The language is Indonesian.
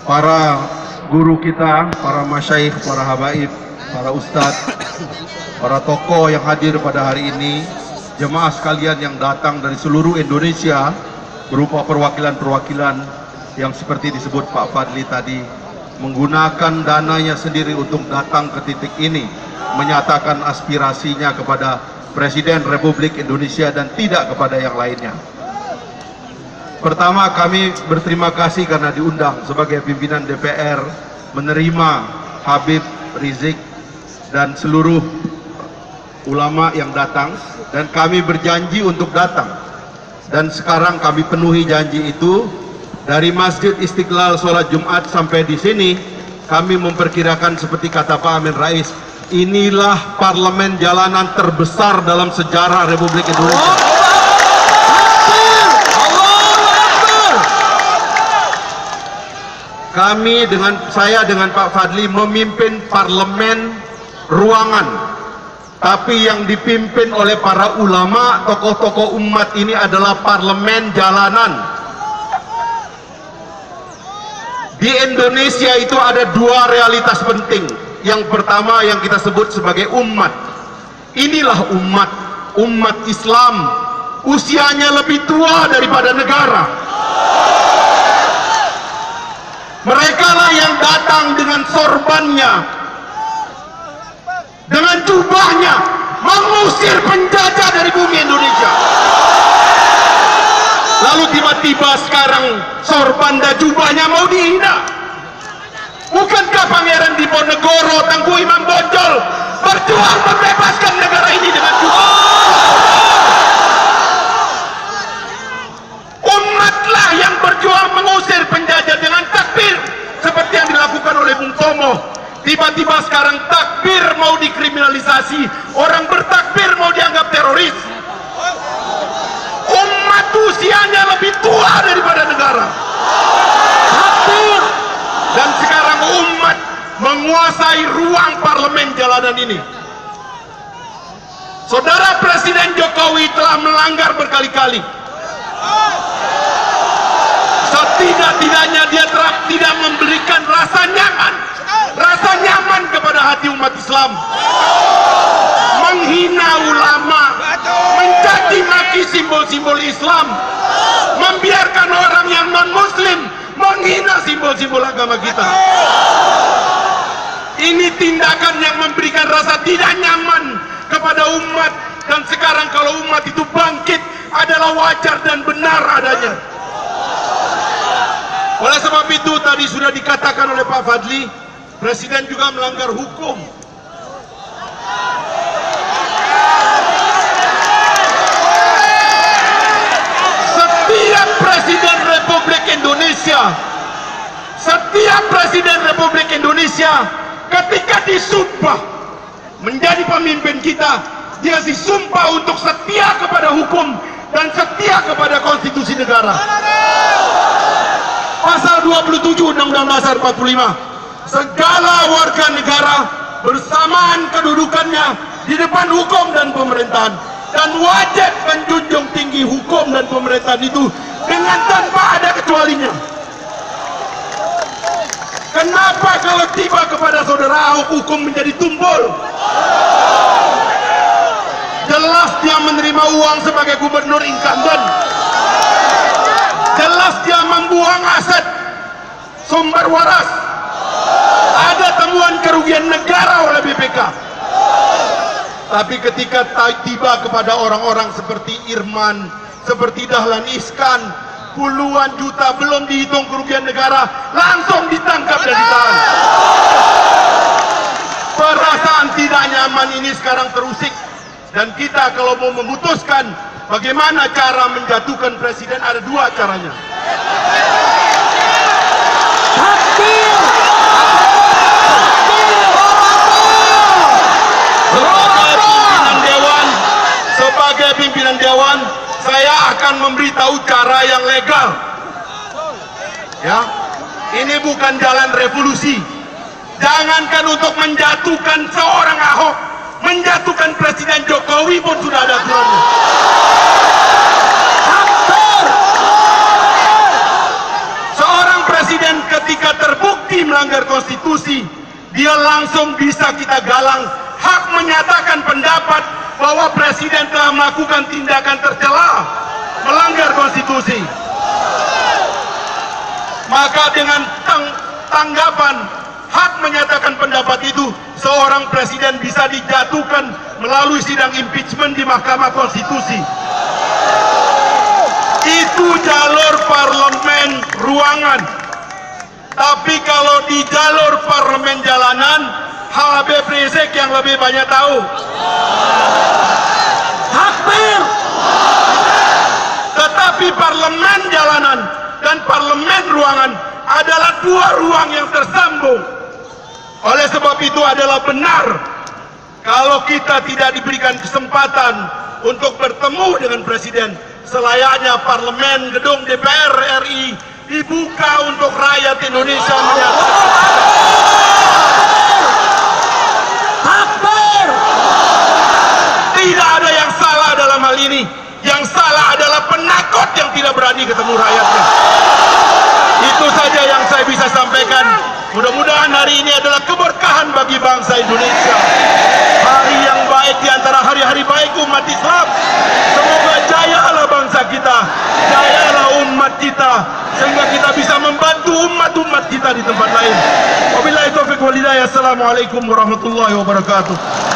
para guru kita, para masyaikh, para habaib, para ustadz, para tokoh yang hadir pada hari ini, jemaah sekalian yang datang dari seluruh Indonesia berupa perwakilan-perwakilan yang seperti disebut Pak Fadli tadi, menggunakan dananya sendiri untuk datang ke titik ini, menyatakan aspirasinya kepada Presiden Republik Indonesia dan tidak kepada yang lainnya. Pertama, kami berterima kasih karena diundang sebagai pimpinan DPR menerima Habib Rizik dan seluruh ulama yang datang, dan kami berjanji untuk datang, dan sekarang kami penuhi janji itu. Dari Masjid Istiqlal sholat Jumat sampai di sini, kami memperkirakan seperti kata Pak Amin Rais, inilah parlemen jalanan terbesar dalam sejarah Republik Indonesia. Kami saya dengan Pak Fadli memimpin parlemen ruangan, tapi yang dipimpin oleh para ulama, tokoh-tokoh umat ini adalah parlemen jalanan. Di Indonesia itu ada dua realitas penting. Yang pertama yang kita sebut sebagai umat. Inilah umat Islam, usianya lebih tua daripada negara. Mereka lah yang datang dengan sorbannya, dengan jubahnya, mengusir penjajah dari bumi Indonesia. Lalu tiba-tiba sekarang sorban dan jubahnya mau dihina. Bukankah Pangeran Diponegoro, Tengku Imam Bonjol berjuang membebaskan negara ini dengan jubah? Umatlah yang berjuang mengusir penjajah dengan takbir, seperti yang dilakukan oleh Bung Tomo. Tiba-tiba sekarang takbir mau dikriminalisasi, orang bertakbir mau dianggap teroris. Umat usianya lebih tua daripada negara. Dan sekarang umat menguasai ruang parlemen jalanan ini. Saudara Presiden Jokowi telah melanggar berkali-kali. Setidak-tidaknya dia tidak memberikan rasa nyaman kepada hati umat Islam. Menghina ulama, mencaci maki simbol-simbol Islam, membiarkan orang yang non-muslim menghina simbol-simbol agama kita. Ini tindakan yang memberikan rasa tidak nyaman kepada umat, dan sekarang kalau umat itu bangkit adalah wajar dan benar adanya. Oleh sebab itu tadi sudah dikatakan oleh Pak Fadli, Presiden juga melanggar hukum. Setiap Presiden Republik Indonesia ketika disumpah menjadi pemimpin kita, dia disumpah untuk setia kepada hukum dan setia kepada konstitusi negara. Pasal 27 Undang-Undang Dasar 45, segala warga negara bersamaan kedudukannya di depan hukum dan pemerintahan, dan wajib menjunjung tinggi hukum dan pemerintahan itu dengan tanpa ada kecualinya. Kenapa kalau tiba kepada saudara Ahok hukum menjadi tumpul? Jelas dia menerima uang sebagai gubernur incumbent. Jelas dia membuang aset sumber waras. Ada temuan kerugian negara oleh BPK. Tapi ketika tiba kepada orang-orang seperti Irman, seperti Dahlan Iskan, puluhan juta belum dihitung kerugian negara, langsung ditangkap dan ditahan. Perasaan tidak nyaman ini sekarang terusik, dan kita kalau mau memutuskan bagaimana cara menjatuhkan presiden, ada dua caranya. Sebagai pimpinan dewan, saya akan memberitahu cara yang legal. Ya, ini bukan jalan revolusi. Jangankan untuk menjatuhkan seorang Ahok, menjatuhkan Presiden Jokowi pun sudah ada aturannya. Seorang presiden ketika terbukti melanggar konstitusi, dia langsung bisa kita galang hak menyatakan pendapat bahwa presiden telah melakukan tindakan tercela, melanggar konstitusi. Maka dengan tanggapan hak menyatakan pendapat itu, seorang presiden bisa dijatuhkan melalui sidang impeachment di Mahkamah Konstitusi. Itu jalur parlemen ruangan. Tapi kalau di jalur parlemen jalanan, Habib Rizik yang lebih banyak tahu. Takbir. Tetapi parlemen jalanan dan parlemen ruangan adalah dua ruang yang tersambung. Oleh sebab itu adalah benar kalau kita tidak diberikan kesempatan untuk bertemu dengan presiden, selayaknya parlemen gedung DPR RI dibuka untuk rakyat Indonesia menyatakan. Takbir. Tidak ada yang salah dalam hal ini. Yang salah adalah penakut yang tidak berani ketemu rakyatnya. Itu saja yang saya bisa sampaikan. Mudah-mudahan hari ini adalah keberkahan bagi bangsa Indonesia. Hari yang baik di antara hari-hari baik umat Islam. Semoga jayalah bangsa kita, jayalah umat kita, sehingga kita bisa membantu umat-umat kita di tempat lain. Wabillahi taufiq wal hidayah. Assalamualaikum warahmatullahi wabarakatuh.